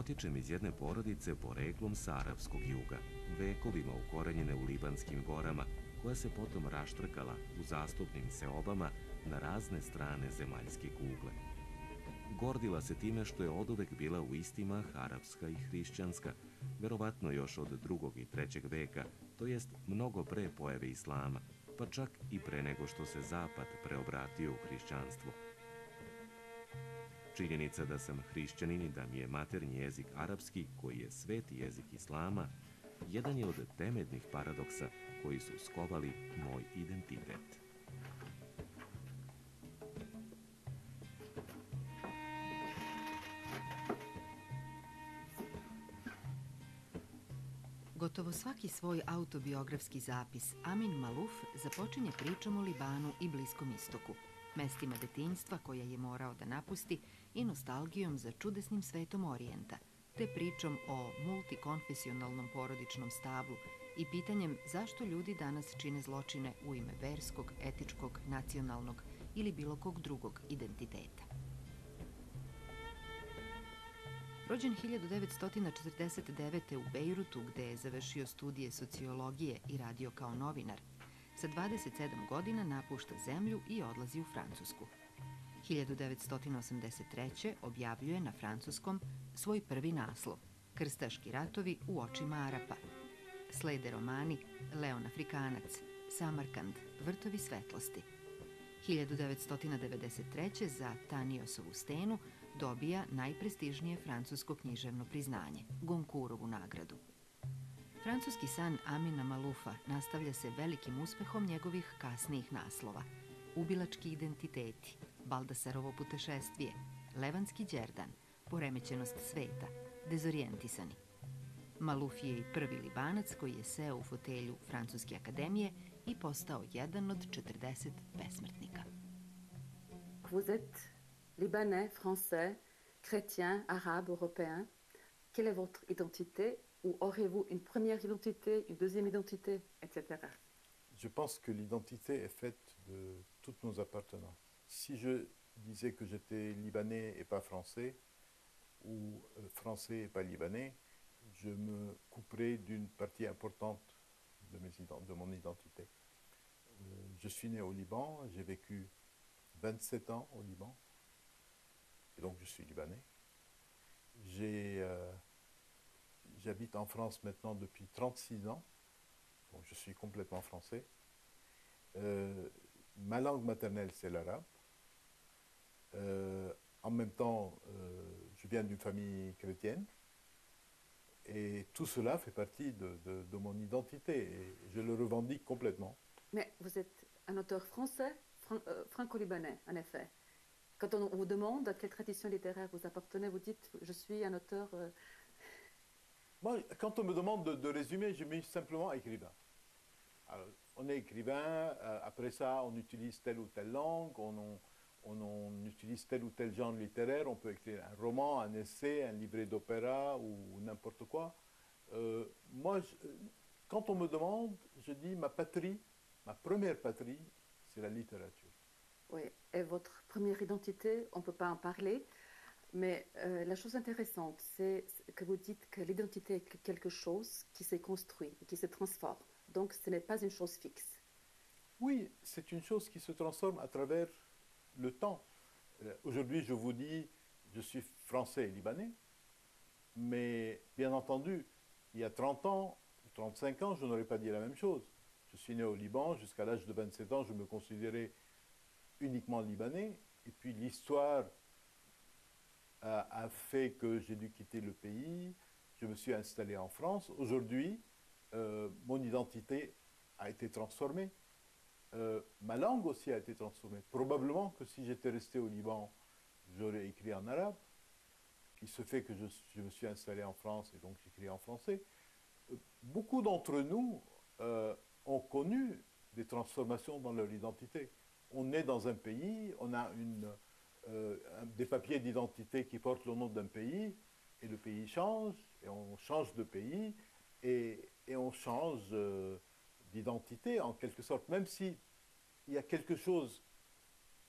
Potičem iz jedne porodice poreklom sa arapskog juga, vekovima ukorenjene u libanskim gorama, koja se potom raštrkala u zastupnim seobama na razne strane zemaljske kugle. Gordila se time što je oduvek bila u isti mah arapska i hrišćanska, verovatno još od 2. i 3. veka, to jest mnogo pre pojave islama, pa čak i pre nego što se zapad preobratio u hrišćanstvo. Činjenica da sam hrišćanin i da mi je maternji jezik arapski, koji je sveti jezik islama, jedan je od temeljnih paradoksa koji su skovali moj identitet. Gotovo svaki svoj autobiografski zapis Amin Maluf započinje pričom o Libanu i Bliskom istoku, mestima detinjstva koja je morao da napusti i nostalgijom za čudesnim svetom Orijenta, te pričom o multikonfesionalnom porodičnom stablu i pitanjem zašto ljudi danas čine zločine u ime verskog, etičkog, nacionalnog ili bilo kog drugog identiteta. Rođen 1949. u Bejrutu, gde je završio studije sociologije i radio kao novinar, sa 27 godina napušta zemlju i odlazi u Francusku. 1983. objavljuje na francuskom svoj prvi naslov Krstaški ratovi u očima Arapa. Slede romani Leon Afrikanac, Samarkand, Vrtovi svetlosti. 1993. za Taniosovu stenu dobija najprestižnije francusko književno priznanje, Goncourtovu nagradu. Francuski san Amina Malufa nastavlja se velikim uspehom njegovih kasnijih naslova: Ubilački identiteti, Baldasarovo putešestvije, Levanski đerdan, Poremećenost sveta, Dezorijentisani. Maluf je i prvi Libanac koji je seo u fotelju Francuske akademije i postao jedan od 40 besmrtnika. Vous êtes libanais, français, chrétien, arabe, européen. Quelle est votre identité? Ou aurez-vous une première identité, une deuxième identité, etc. Je pense que l'identité est faite de toutes nos appartenances. Si je disais que j'étais libanais et pas français, ou français et pas libanais, je me couperais d'une partie importante de mon identité. Je suis né au Liban, j'ai vécu 27 ans au Liban, et donc je suis libanais. J'habite en France maintenant depuis 36 ans, donc je suis complètement français. Ma langue maternelle, c'est l'arabe. En même temps, je viens d'une famille chrétienne. Et tout cela fait partie de mon identité et je le revendique complètement. Mais vous êtes un auteur français, franco-libanais, en effet. Quand on vous demande à quelle tradition littéraire vous appartenez, vous dites « je suis un auteur… Moi, quand on me demande de résumer, je mets simplement écrivain. Alors, on est écrivain, après ça, on utilise telle ou telle langue, on utilise tel ou tel genre littéraire, on peut écrire un roman, un essai, un livret d'opéra ou n'importe quoi. Moi, quand on me demande, je dis ma patrie, ma première patrie, c'est la littérature. Oui, et votre première identité, on ne peut pas en parler, mais la chose intéressante, c'est que vous dites que l'identité est quelque chose qui s'est construit, qui se transforme. Donc ce n'est pas une chose fixe. Oui, c'est une chose qui se transforme à travers le temps. Aujourd'hui, je vous dis, je suis français et libanais, mais bien entendu, il y a 30 ans, 35 ans, je n'aurais pas dit la même chose. Je suis né au Liban, jusqu'à l'âge de 27 ans, je me considérais uniquement libanais, et puis l'histoire a fait que j'ai dû quitter le pays, je me suis installé en France. Aujourd'hui, mon identité a été transformée. Ma langue aussi a été transformée. Probablement que si j'étais resté au Liban, j'aurais écrit en arabe. Il se fait que je me suis installé en France et donc j'écris en français. Beaucoup d'entre nous ont connu des transformations dans leur identité. On est dans un pays, on a des papiers d'identité qui portent le nom d'un pays, et le pays change, et on change de pays, et on change d'identité en quelque sorte, même si il y a quelque chose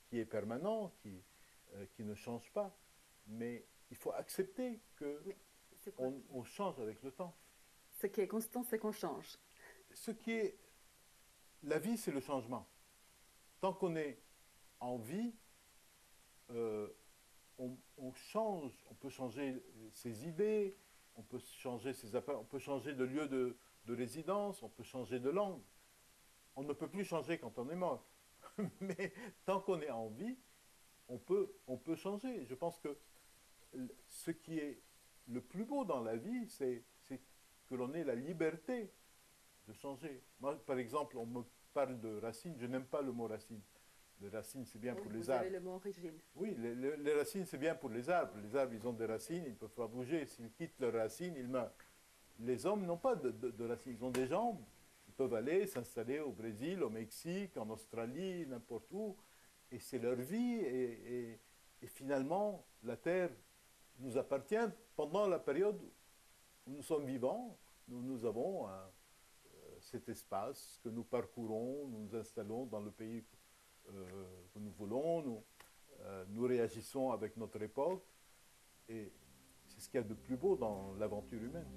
qui est permanent, qui ne change pas, mais il faut accepter que C'est quoi on change avec le temps. Ce qui est constant, c'est qu'on change. Ce qui est... La vie, c'est le changement. Tant qu'on est en vie, euh, on change, on peut changer ses idées, on peut changer ses appareils, on peut changer de lieu de résidence, on peut changer de langue. On ne peut plus changer quand on est mort. Mais tant qu'on est en vie, on peut changer. Je pense que ce qui est le plus beau dans la vie, c'est que l'on ait la liberté de changer. Moi, par exemple, on me parle de racines, je n'aime pas le mot racine. Les racines, c'est bien pour les Vous arbres. avez le mot origine. Oui, les racines, c'est bien pour les arbres. Les arbres, ils ont des racines, ils ne peuvent pas bouger. S'ils quittent leurs racines, ils meurent. Les hommes n'ont pas de racines. Ils ont des jambes. Ils peuvent aller s'installer au Brésil, au Mexique, en Australie, n'importe où. Et c'est leur vie. Et finalement, la Terre nous appartient pendant la période où nous sommes vivants. Nous avons cet espace que nous parcourons, nous nous installons dans le pays que nous voulons, nous réagissons avec notre époque. Et c'est ce qu'il y a de plus beau dans l'aventure humaine.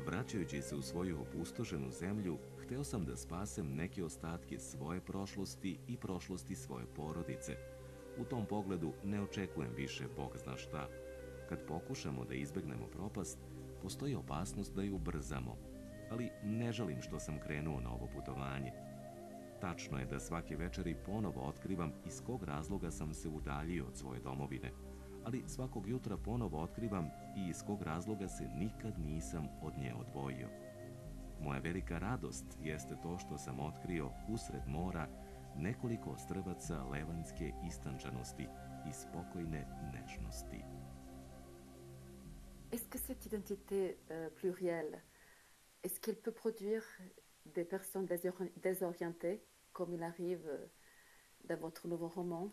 Vraćajući se u svoju opustošenu zemlju, hteo sam da spasem neke ostatke svoje prošlosti i prošlosti svoje porodice. U tom pogledu ne očekujem više Bog zna šta. Kad pokušamo da izbegnemo propast, postoji opasnost da ju ubrzamo. Ali ne žalim što sam krenuo na ovo putovanje. Tačno je da svake večeri ponovo otkrivam iz kog razloga sam se udaljio od svoje domovine, ali svakog jutra ponovo otkrivam i iz kog razloga se nikad nisam od nje odvojio. Moja velika radost jeste to što sam otkrio usred mora nekoliko ostrvaca levanjske istančanosti i spokojne nežnosti. Est-ce que cette identité plurielle, est-ce qu'elle peut produire des personnes désorientées, comme il arrive dans votre nouveau roman,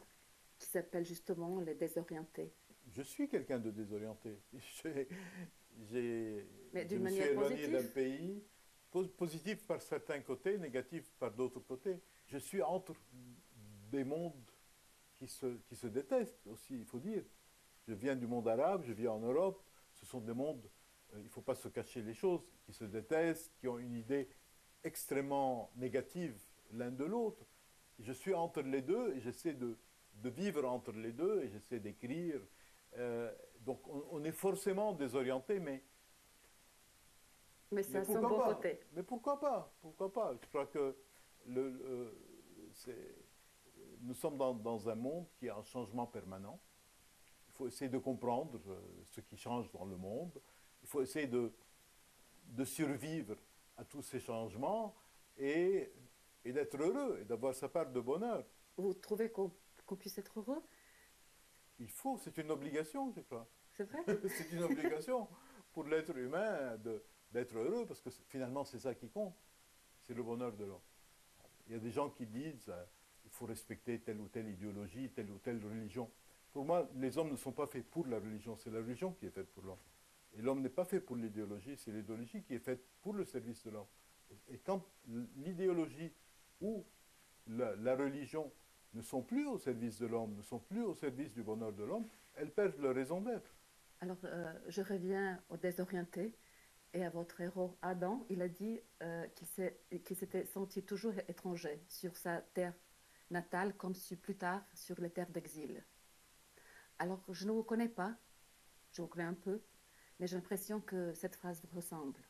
qui s'appelle justement Les Désorientés? Je suis quelqu'un de désorienté. Mais Je d'une me suis manière éloigné d'un positive. pays, positif par certains côtés, négatif par d'autres côtés. Je suis entre des mondes qui se détestent aussi, il faut dire. Je viens du monde arabe, je vis en Europe. Ce sont des mondes, il ne faut pas se cacher les choses, qui se détestent, qui ont une idée extrêmement négative l'un de l'autre. Je suis entre les deux et j'essaie de vivre entre les deux et j'essaie d'écrire. Donc on est forcément désorienté, mais Ça a son pourquoi bon pas? côté. Mais pourquoi pas? Pourquoi pas? Je crois que nous sommes dans un monde qui est en changement permanent. Il faut essayer de comprendre ce qui change dans le monde. Il faut essayer de survivre à tous ces changements et d'être heureux et d'avoir sa part de bonheur. Vous trouvez qu'on puisse être heureux? Il faut, c'est une obligation, je crois. C'est vrai? C'est une obligation pour l'être humain d'être heureux parce que finalement c'est ça qui compte. C'est le bonheur de l'homme. Il y a des gens qui disent il faut respecter telle ou telle idéologie, telle ou telle religion. Pour moi, les hommes ne sont pas faits pour la religion, c'est la religion qui est faite pour l'homme. Et l'homme n'est pas fait pour l'idéologie, c'est l'idéologie qui est faite pour le service de l'homme. Et quand l'idéologie ou la religion ne sont plus au service de l'homme, ne sont plus au service du bonheur de l'homme, elles perdent leur raison d'être. Alors, je reviens aux Désorientés et à votre héros Adam. Il a dit qu'il s'était senti toujours étranger sur sa terre natale, comme plus tard sur les terres d'exil. Alors, je ne vous connais pas, je vous connais un peu, mais j'ai l'impression que cette phrase vous ressemble.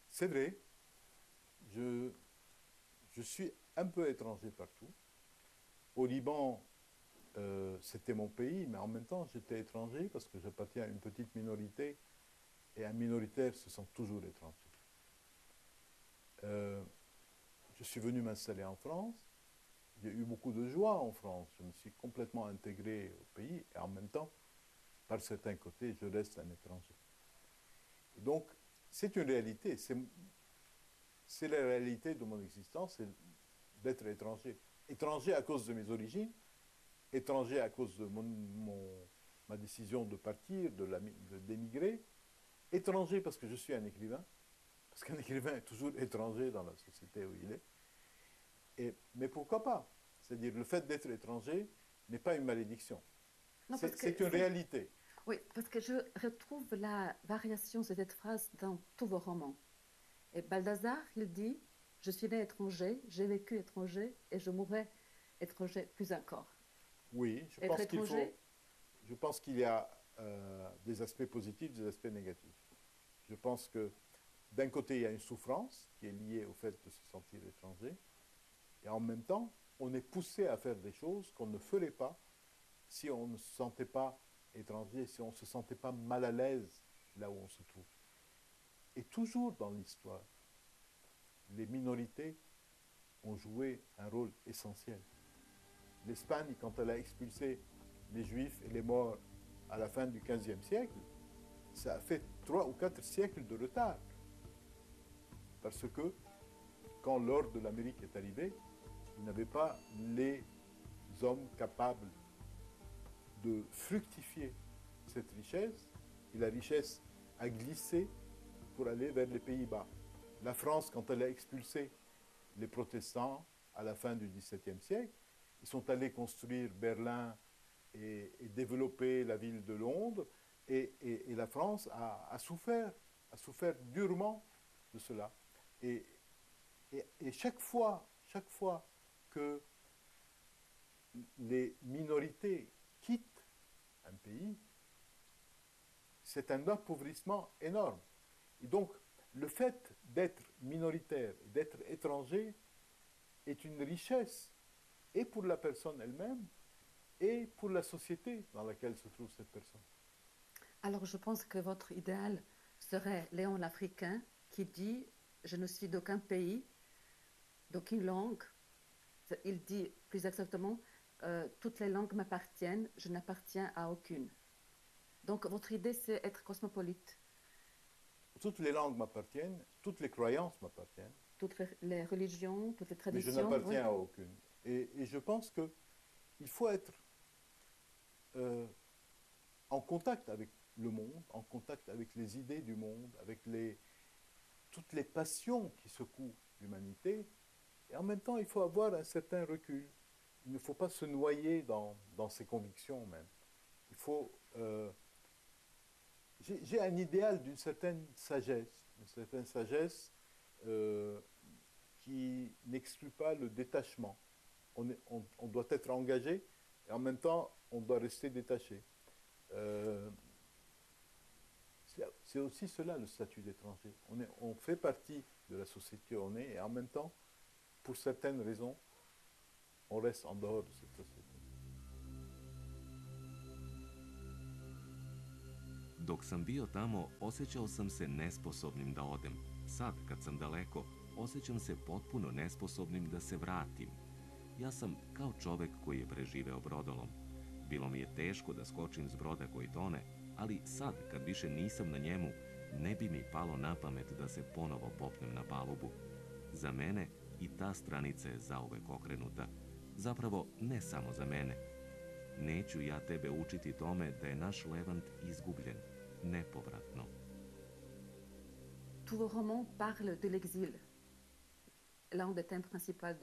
C'est vrai, je suis un peu étranger partout. Au Liban, c'était mon pays, mais en même temps, j'étais étranger parce que j'appartiens à une petite minorité et un minoritaire se sent toujours étranger. Je suis venu m'installer en France. J'ai eu beaucoup de joie en France. Je me suis complètement intégré au pays et en même temps, par certains côtés, je reste un étranger. Et donc, c'est une réalité. C'est la réalité de mon existence, c'est d'être étranger. Étranger à cause de mes origines, étranger à cause de ma décision de partir, d'émigrer, étranger parce que je suis un écrivain, parce qu'un écrivain est toujours étranger dans la société où il est. Mais pourquoi pas? C'est-à-dire le fait d'être étranger n'est pas une malédiction. Non, parce que C'est une réalité. Oui, parce que je retrouve la variation de cette phrase dans tous vos romans. Et Balthazar, il dit, je suis né étranger, j'ai vécu étranger et je mourrai étranger plus encore. Oui, Être étranger, je pense qu'il y a des aspects positifs, des aspects négatifs. Je pense que d'un côté, il y a une souffrance qui est liée au fait de se sentir étranger, et en même temps, on est poussé à faire des choses qu'on ne ferait pas si on ne se sentait pas étranger, si on ne se sentait pas mal à l'aise là où on se trouve. Et toujours dans l'histoire, les minorités ont joué un rôle essentiel. L'Espagne, quand elle a expulsé les Juifs et les Morts à la fin du XVe siècle, ça a fait 3 ou 4 siècles de retard. Parce que quand l'ordre de l'Amérique est arrivé, il n'avait pas les hommes capables de fructifier cette richesse, et la richesse a glissé pour aller vers les Pays-Bas. La France, quand elle a expulsé les protestants à la fin du XVIIe siècle, ils sont allés construire Berlin et développer la ville de Londres, et la France a souffert durement de cela. Et chaque fois que les minorités quittent un pays, c'est un appauvrissement énorme. Et donc, le fait d'être minoritaire, d'être étranger, est une richesse, et pour la personne elle-même, et pour la société dans laquelle se trouve cette personne. alors je pense que votre idéal serait Léon l'Africain qui dit « Je ne suis d'aucun pays, d'aucune langue ». Il dit plus exactement « Toutes les langues m'appartiennent, je n'appartiens à aucune ». Donc votre idée, c'est être cosmopolite. Toutes les langues m'appartiennent, toutes les croyances m'appartiennent. Toutes les religions, toutes les traditions. Mais je n'appartiens oui. à aucune. Et je pense qu'il faut être en contact avec le monde, en contact avec les idées du monde, avec toutes les passions qui secouent l'humanité. Et en même temps, il faut avoir un certain recul. Il ne faut pas se noyer dans ses convictions même. Il faut... j'ai un idéal d'une certaine sagesse qui n'exclut pas le détachement. On doit être engagé et en même temps, on doit rester détaché. C'est aussi cela le statut d'étranger. On fait partie de la société où on est et en même temps, pour certaines raisons, on reste en dehors de cette société. Dok sam bio tamo, osjećao sam se nesposobnim da odem. Sad, kad sam daleko, osjećam se potpuno nesposobnim da se vratim. Ja sam kao čovek koji je preživeo brodolom. Bilo mi je teško da skočim s broda koji tone, ali sad, kad više nisam na njemu, ne bi mi palo na pamet da se ponovo popnem na palubu. Za mene i ta stranica je zauvek okrenuta. Zapravo, ne samo za mene. Neću ja tebe učiti tome da je naš Levant izgubljen, nepovratno. Tous vos romans parlent de l'exil. L'un des thèmes principaux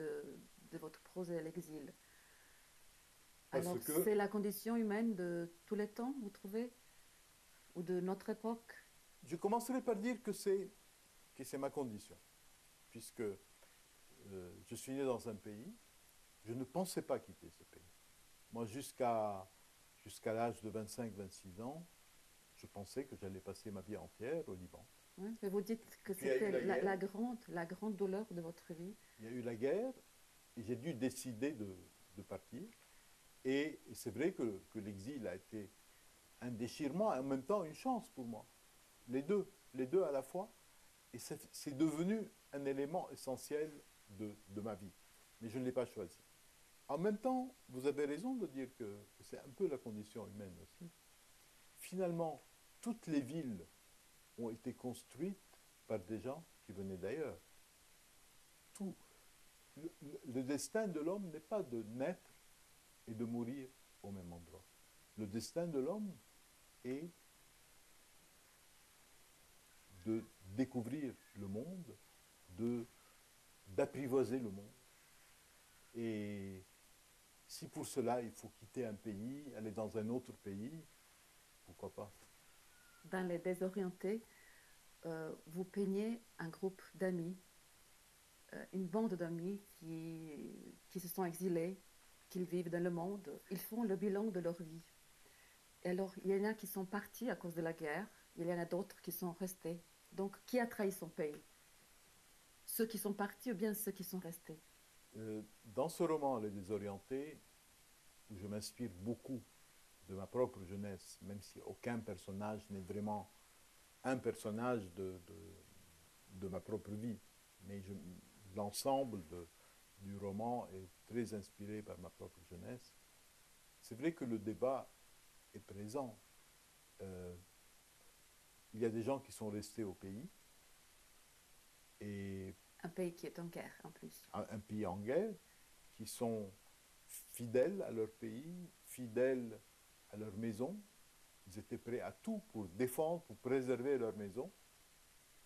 de votre prose est l'exil. Alors, c'est la condition humaine de tous les temps, vous trouvez? Ou de notre époque? Je commencerai par dire que c'est ma condition. Puisque je suis né dans un pays, je ne pensais pas quitter ce pays. Moi, jusqu'à l'âge de 25-26 ans, je pensais que j'allais passer ma vie entière au Liban. Oui, mais vous dites que c'était la grande douleur de votre vie. Il y a eu la guerre et j'ai dû décider de partir. Et c'est vrai que l'exil a été un déchirement et en même temps une chance pour moi. Les deux à la fois. Et c'est devenu un élément essentiel de ma vie. Mais je ne l'ai pas choisi. En même temps, vous avez raison de dire que c'est un peu la condition humaine aussi. Finalement, toutes les villes ont été construites par des gens qui venaient d'ailleurs. Tout. Le destin de l'homme n'est pas de naître et de mourir au même endroit. Le destin de l'homme est de découvrir le monde, d'apprivoiser le monde. Et si pour cela il faut quitter un pays, aller dans un autre pays, pourquoi pas? Dans Les Désorientés, vous peignez un groupe d'amis, une bande d'amis qui se sont exilés, qui vivent dans le monde. Ils font le bilan de leur vie. Et alors, il y en a qui sont partis à cause de la guerre, il y en a d'autres qui sont restés. Donc, qui a trahi son pays? Ceux qui sont partis ou bien ceux qui sont restés? Dans ce roman, Les Désorientés, où je m'inspire beaucoup de ma propre jeunesse, même si aucun personnage n'est vraiment un personnage de ma propre vie, mais l'ensemble du roman est très inspiré par ma propre jeunesse. C'est vrai que le débat est présent. Il y a des gens qui sont restés au pays, et Un pays qui est en guerre, en plus. un pays en guerre, qui sont fidèles à leur pays, fidèles à leur maison. Ils étaient prêts à tout pour défendre, pour préserver leur maison.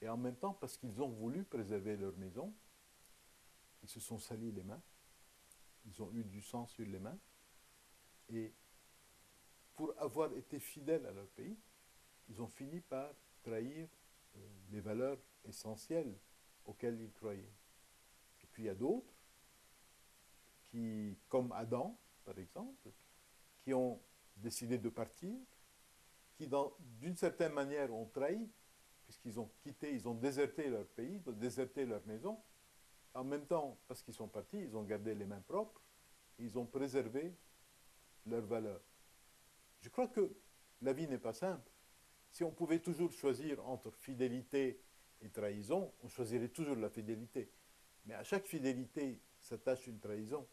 Et en même temps, parce qu'ils ont voulu préserver leur maison, ils se sont salis les mains. Ils ont eu du sang sur les mains. Et pour avoir été fidèles à leur pays, ils ont fini par trahir les valeurs essentielles auxquelles ils croyaient. Et puis il y a d'autres qui, comme Adam, par exemple, qui ont décidé de partir, qui, d'une certaine manière, ont trahi, puisqu'ils ont quitté, ils ont déserté leur pays, déserté leur maison. En même temps, parce qu'ils sont partis, ils ont gardé les mains propres, et ils ont préservé leurs valeurs. Je crois que la vie n'est pas simple. Si on pouvait toujours choisir entre fidélité et trahison, on choisirait toujours la fidélité. Mais à chaque fidélité s'attache une trahison,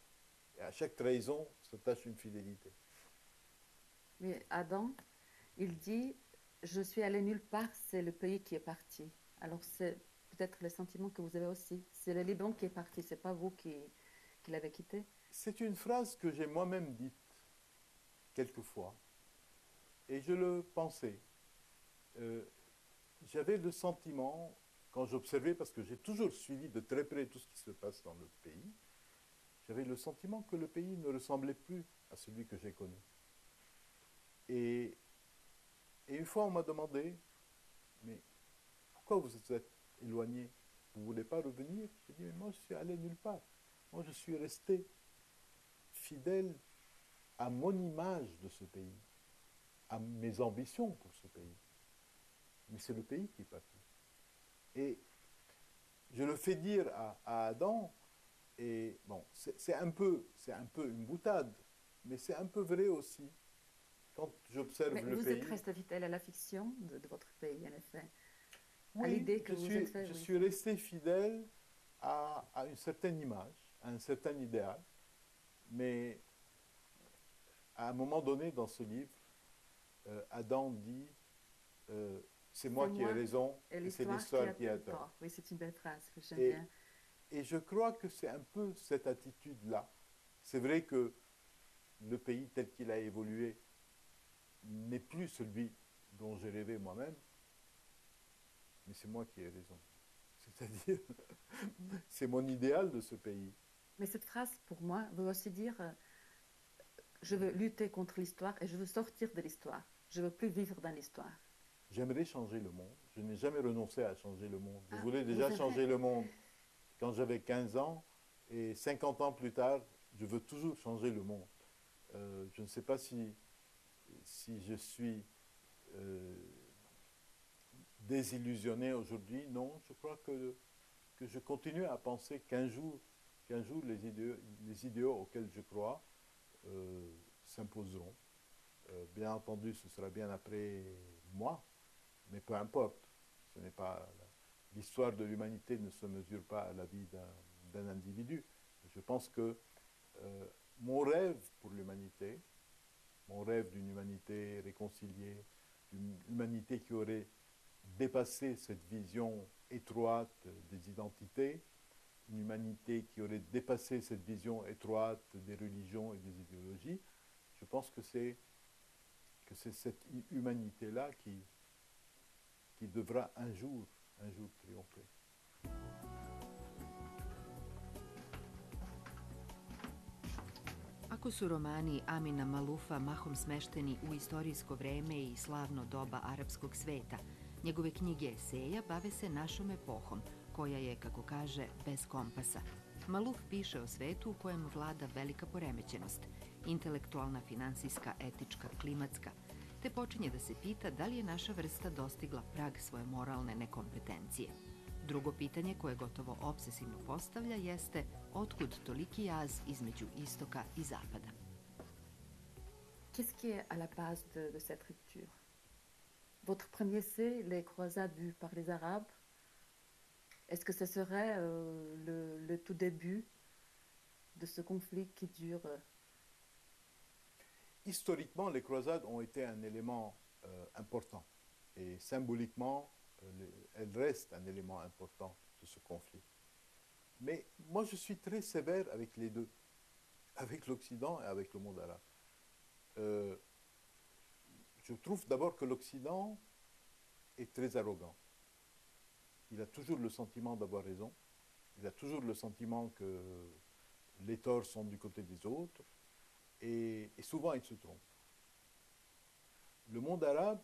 et à chaque trahison s'attache une fidélité. Mais Adam, il dit, je suis allé nulle part, c'est le pays qui est parti. Alors c'est peut-être le sentiment que vous avez aussi. C'est le Liban qui est parti, c'est pas vous qui l'avez quitté. C'est une phrase que j'ai moi-même dite quelquefois, et je le pensais. J'avais le sentiment, quand j'observais, parce que j'ai toujours suivi de très près tout ce qui se passe dans le pays, j'avais le sentiment que le pays ne ressemblait plus à celui que j'ai connu. Et une fois, on m'a demandé, mais pourquoi vous êtes éloigné? Vous ne voulez pas revenir? J'ai dit, mais moi, je suis allé nulle part. Moi, je suis resté fidèle à mon image de ce pays, à mes ambitions pour ce pays. Mais c'est le pays qui est parti. Et je le fais dire à Adam, et bon, c'est un peu une boutade, mais c'est un peu vrai aussi. Quand j'observe le vous pays... êtes resté fidèle à la fiction de votre pays, en effet. Oui, à l'idée que vous êtes fait. Je suis resté fidèle à une certaine image, à un certain idéal, mais à un moment donné dans ce livre, Adam dit c'est moi qui ai raison et c'est l'histoire qui a tort. Oui, c'est une belle phrase que j'aime bien. Et je crois que c'est un peu cette attitude-là. C'est vrai que le pays tel qu'il a évolué n'est plus celui dont j'ai rêvé moi-même, mais c'est moi qui ai raison. C'est-à-dire, c'est mon idéal de ce pays. Mais cette phrase, pour moi, veut aussi dire je veux lutter contre l'histoire et je veux sortir de l'histoire. Je ne veux plus vivre dans l'histoire. J'aimerais changer le monde. Je n'ai jamais renoncé à changer le monde. Je voulais déjà changer le monde quand j'avais 15 ans, et 50 ans plus tard, je veux toujours changer le monde. Je ne sais pas si je suis désillusionné aujourd'hui. Non, je crois que je continue à penser qu'un jour les idéaux auxquels je crois s'imposeront. Bien entendu, ce sera bien après moi, mais peu importe. Ce n'est pas l'histoire de l'humanité ne se mesure pas à la vie d'un individu. Je pense que mon rêve pour l'humanité, mon rêve d'une humanité réconciliée, d'une humanité qui aurait dépassé cette vision étroite des identités, une humanité qui aurait dépassé cette vision étroite des religions et des idéologies, je pense que c'est cette humanité-là qui devra un jour triompher. Iako su romani Amina Malufa mahom smešteni u istorijsko vreme i slavno doba arapskog sveta, njegove knjige eseja bave se našom epohom, koja je, kako kaže, bez kompasa. Maluf piše o svetu u kojem vlada velika poremećenost, intelektualna, finansijska, etička, klimatska, te počinje da se pita da li je naša vrsta dostigla prag svoje moralne nekompetencije. Drugo pitanje koje gotovo obsesivno postavlja jeste otkud toliki jaz između istoka i zapada. Qu'est-ce qui est à la base de cette rupture? Votre premier essai, Les croisades vues par les Arabes, est-ce que ce serait le tout début de ce conflit qui dure Historiquement, les croisades ont été un élément important. Et symboliquement, elles restent un élément important de ce conflit. Mais moi, je suis très sévère avec les deux, avec l'Occident et avec le monde arabe. Je trouve d'abord que l'Occident est très arrogant. Il a toujours le sentiment d'avoir raison. Il a toujours le sentiment que les torts sont du côté des autres. Et souvent, il se trompe. Le monde arabe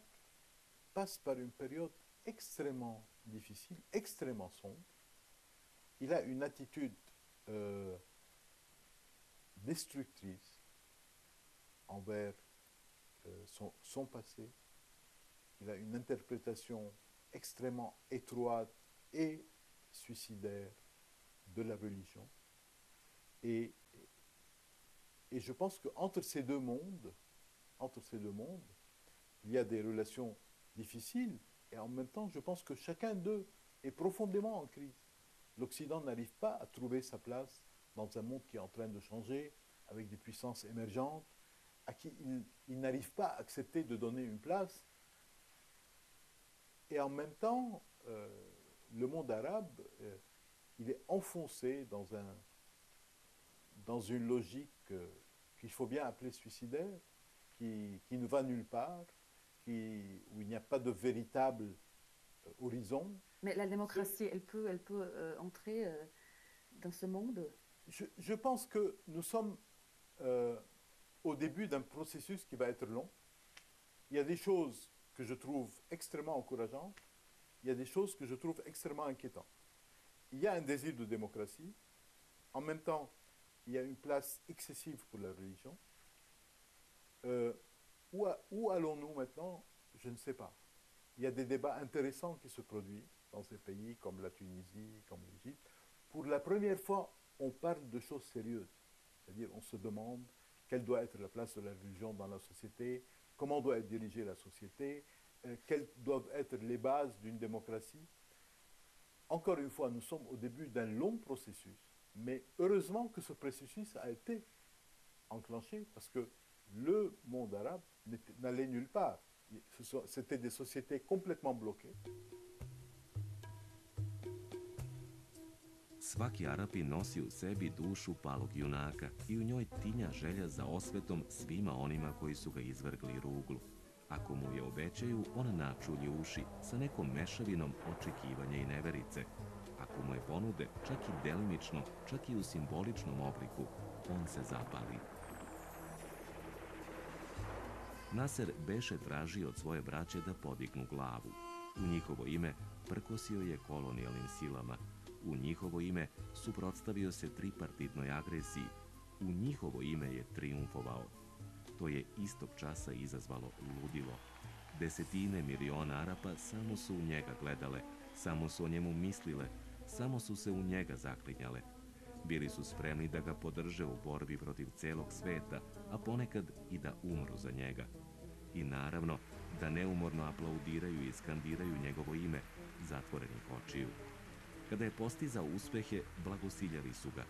passe par une période extrêmement difficile, extrêmement sombre. Il a une attitude destructrice envers son passé. Il a une interprétation extrêmement étroite et suicidaire de la religion. Et je pense qu'entre ces deux mondes, il y a des relations difficiles, et en même temps, je pense que chacun d'eux est profondément en crise. L'Occident n'arrive pas à trouver sa place dans un monde qui est en train de changer, avec des puissances émergentes, à qui il n'arrive pas à accepter de donner une place. Et en même temps, le monde arabe, il est enfoncé dans une logique qu'il faut bien appeler suicidaire, qui ne va nulle part, où il n'y a pas de véritable horizon. Mais la démocratie, elle peut entrer dans ce monde? Je pense que nous sommes au début d'un processus qui va être long. Il y a des choses que je trouve extrêmement encourageantes, il y a des choses que je trouve extrêmement inquiétantes. Il y a un désir de démocratie, en même temps, il y a une place excessive pour la religion. Où allons-nous maintenant? Je ne sais pas. Il y a des débats intéressants qui se produisent dans ces pays comme la Tunisie, comme l'Égypte. Pour la première fois, on parle de choses sérieuses. C'est-à-dire, on se demande quelle doit être la place de la religion dans la société, comment doit être dirigée la société, quelles doivent être les bases d'une démocratie. Encore une fois, nous sommes au début d'un long processus, mais heureusement que ce processus a été enclenché parce que le monde arabe n'allait nulle part. C'était des sociétés complètement bloquées. Svaki Arapin nosi u sebi dušu palog junaka i u njoj tinja želja za osvetom svima onima koji su ga izvrgli ruglu. Ako mu je obećaju, on načulji uši sa nekom mešavinom očekivanja i neverice. Ako mu je ponude, čak i delimično, čak i u simboličnom obliku, on se zapali. Naser beše tražio od svoje braće da podignu glavu. U njihovo ime prkosio je kolonijalnim silama. U njihovo ime suprotstavio se tripartitnoj agresiji. U njihovo ime je triumfovao. To je istog časa izazvalo ludilo. Desetine miliona Arapa samo su u njega gledale, samo su o njemu mislile, samo su se u njega zaklinjale. Bili su spremni da ga podrže u borbi protiv celog sveta, a ponekad i da umru za njega. I naravno, da neumorno aplaudiraju i skandiraju njegovo ime, zatvorenih očiju. Kada je postizao uspehe, blagosiljali su ga.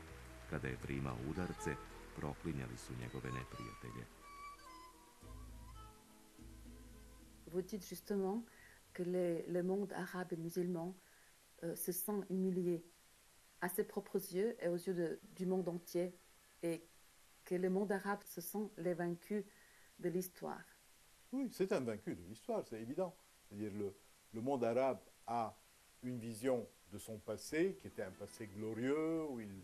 Kada je primao udarce, proklinjali su njegove neprijatelje. Vous dites justement que le monde arabe et musulman se sent humilié à ses propres yeux et aux yeux du monde entier, et que le monde arabe se sent les vaincus de l'histoire. Oui, c'est un vaincu de l'histoire, c'est évident. C'est-à-dire le monde arabe a une vision de son passé, qui était un passé glorieux, où il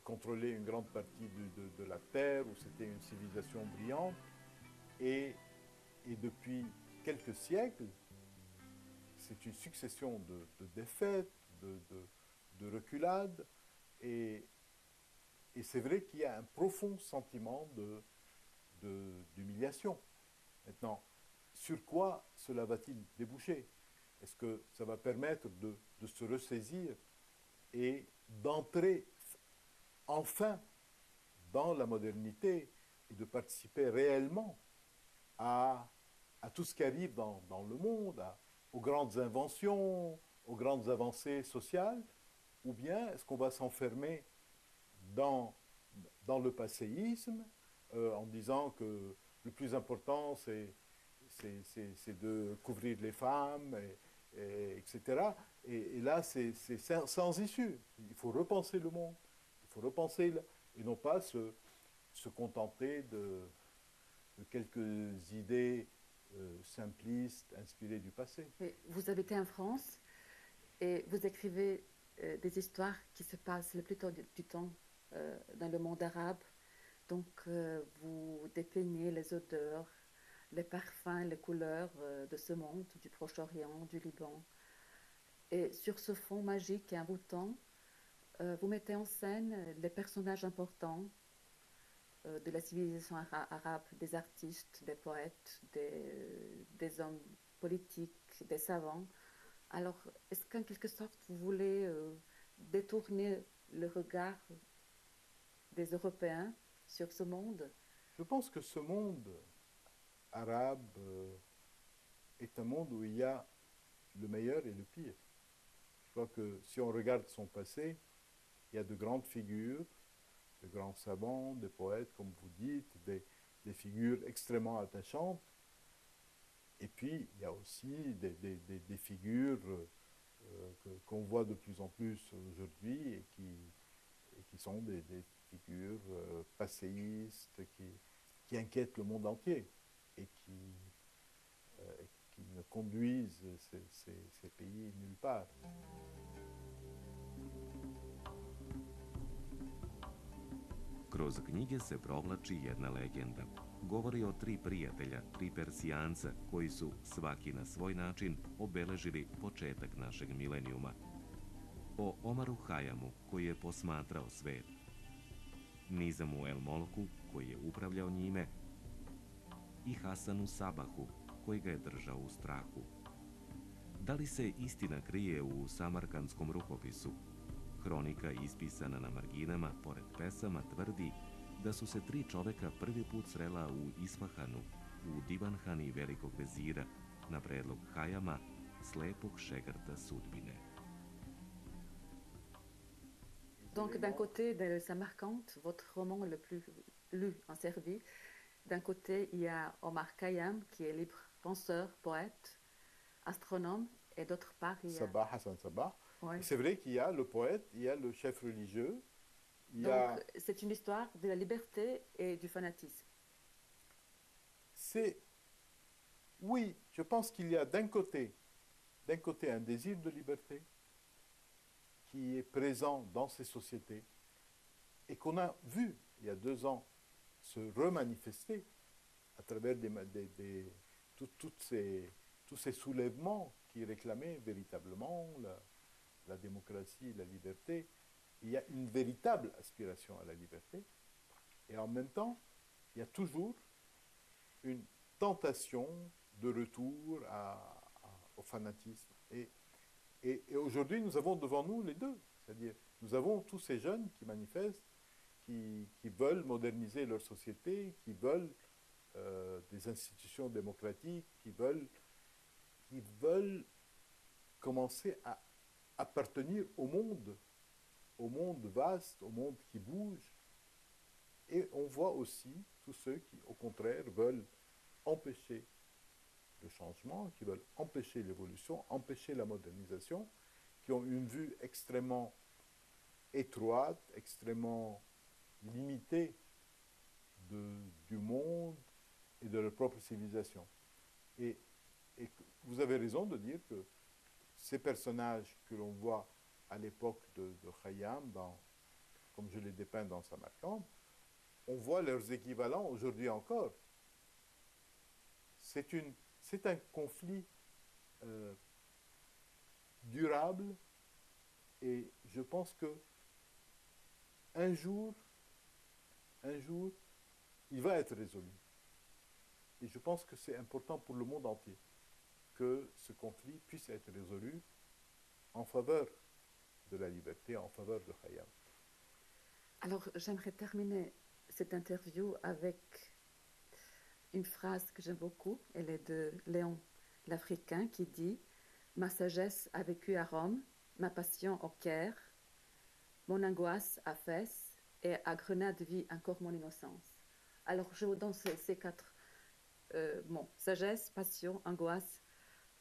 contrôlait une grande partie de la Terre, où c'était une civilisation brillante. Et depuis quelques siècles, c'est une succession de défaites, de reculades, et c'est vrai qu'il y a un profond sentiment d'humiliation. Maintenant, sur quoi cela va-t-il déboucher? Est-ce que ça va permettre de se ressaisir et d'entrer enfin dans la modernité et de participer réellement à tout ce qui arrive dans le monde, aux grandes inventions, aux grandes avancées sociales, ou bien est-ce qu'on va s'enfermer dans le passéisme en disant que le plus important c'est de couvrir les femmes, etc. Et là, c'est sans issue. Il faut repenser le monde, il faut repenser, et non pas se contenter de quelques idées simplistes, inspirées du passé. Mais vous habitez en France et vous écrivez des histoires qui se passent le plus tôt du temps dans le monde arabe. Donc, vous dépeignez les odeurs, les parfums, les couleurs de ce monde, du Proche-Orient, du Liban. Et sur ce fond magique et envoûtant, vous mettez en scène les personnages importants de la civilisation arabe, des artistes, des poètes, des hommes politiques, des savants. Alors, est-ce qu'en quelque sorte, vous voulez détourner le regard des Européens sur ce monde? Je pense que ce monde arabe est un monde où il y a le meilleur et le pire. Je crois que si on regarde son passé, il y a de grandes figures, de grands savants, des poètes, comme vous dites, des figures extrêmement attachantes. Et puis, il y a aussi des figures qu'on voit de plus en plus aujourd'hui et qui sont des figures passéistes, qui inquiètent le monde entier et qui ne conduisent ces pays nulle part. Kroz knjige se provlači jedna legenda. Govori o 3 prijatelja, 3 Persijanca, koji su, svaki na svoj način, obeležili početak našeg milenijuma. O Omaru Hajamu, koji je posmatrao svet. Nizamu El Moloku, koji je upravljao njime. I Hasanu Sabahu, koji ga je držao u strahu. Da li se istina krije u samarkandskom rukopisu? Hronika ispisana na marginama, pored pesama, tvrdi da su se 3 čoveka prvi put srela u Isfahanu, u divanhani velikog vezira, na predlog Hajama, slepog šegrta sudbine. Donc, d'un côté de Samarcande, votre roman le plus lu en Serbie, d'un côté, il y a Omar Khayyam, qui est libre penseur, poète, astronome, et d'autre part, il y a... Sabah, Hassan Sabah. Ouais. C'est vrai qu'il y a le poète, il y a le chef religieux. Donc, c'est une histoire de la liberté et du fanatisme. Oui, je pense qu'il y a d'un côté un désir de liberté qui est présent dans ces sociétés et qu'on a vu il y a 2 ans se remanifester à travers tous ces soulèvements qui réclamaient véritablement la démocratie, la liberté. Il y a une véritable aspiration à la liberté. Et en même temps, il y a toujours une tentation de retour au fanatisme. Et aujourd'hui, nous avons devant nous les deux. C'est-à-dire, nous avons tous ces jeunes qui manifestent, qui veulent moderniser leur société, qui veulent des institutions démocratiques, qui veulent commencer à appartenir au monde vaste, au monde qui bouge. Et on voit aussi tous ceux qui, au contraire, veulent empêcher le changement, qui veulent empêcher l'évolution, empêcher la modernisation, qui ont une vue extrêmement étroite, extrêmement limitée du monde et de leur propre civilisation. Et vous avez raison de dire que ces personnages que l'on voit à l'époque de Khayyam, comme je les dépeins dans Samarcande, on voit leurs équivalents aujourd'hui encore. C'est un conflit durable et je pense que un jour, il va être résolu. Et je pense que c'est important pour le monde entier que ce conflit puisse être résolu en faveur de la liberté, en faveur de Khayyam. Alors, j'aimerais terminer cette interview avec une phrase que j'aime beaucoup. Elle est de Léon l'Africain qui dit « Ma sagesse a vécu à Rome, ma passion au Caire, mon angoisse à Fès et à Grenade vit encore mon innocence. » Alors, je vous donne ces quatre mots. Sagesse, passion, angoisse,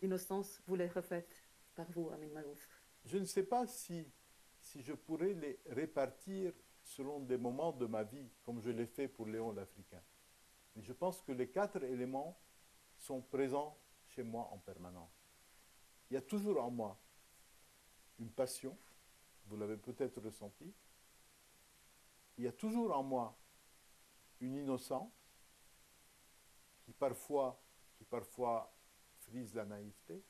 innocence. Vous les refaites par vous, Amin Maalouf. Je ne sais pas si je pourrais les répartir selon des moments de ma vie, comme je l'ai fait pour Léon l'Africain. Mais je pense que les quatre éléments sont présents chez moi en permanence. Il y a toujours en moi une passion, vous l'avez peut-être ressenti. Il y a toujours en moi une innocence qui parfois frise la naïveté.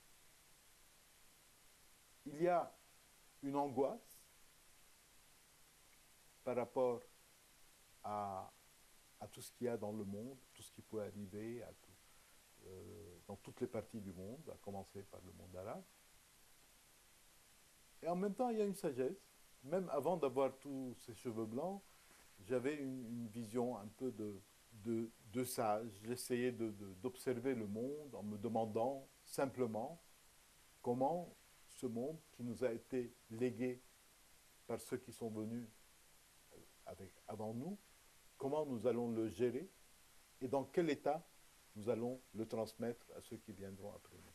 Il y a une angoisse par rapport à tout ce qu'il y a dans le monde, tout ce qui peut arriver dans toutes les parties du monde, à commencer par le monde arabe. Et en même temps, il y a une sagesse. Même avant d'avoir tous ces cheveux blancs, j'avais une vision un peu de sage. J'essayais d'observer le monde en me demandant simplement comment ce monde qui nous a été légué par ceux qui sont venus avant nous, comment nous allons le gérer et dans quel état nous allons le transmettre à ceux qui viendront après nous.